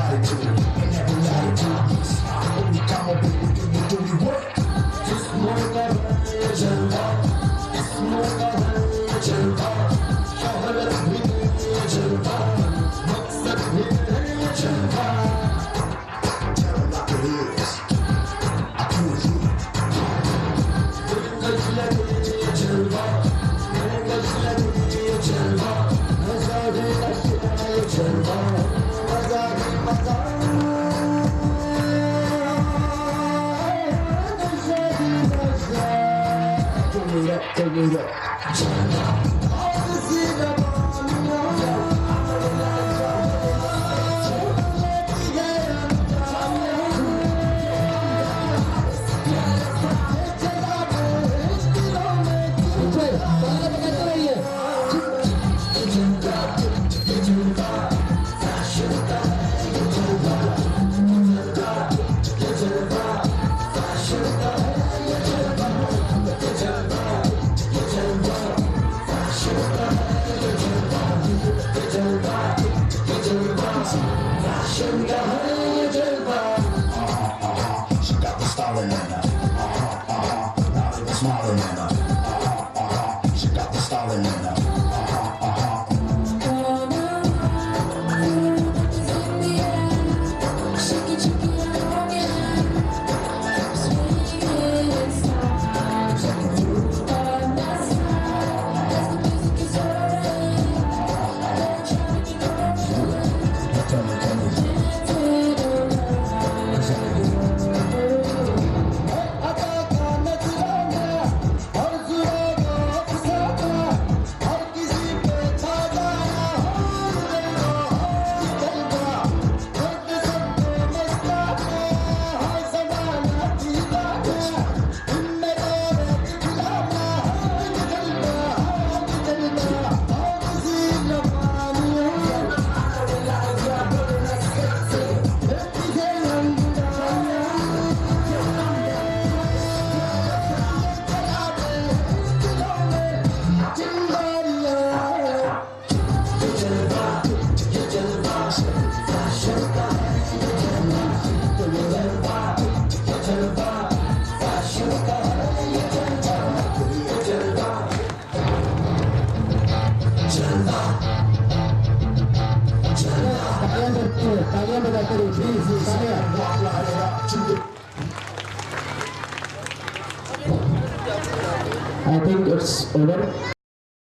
latitude in every latitude. Only come up with the dirty work. Just more than a jalwa. Just more than a jalwa. Shaharat with a jalwa. Maqsad with a jalwa. Tell them like it is. I prove you. jalwa. jalwa. Take it up. She got the style in her. Not even smiling in her. She got the style in her. Kalian berkata di saya. I think it's over.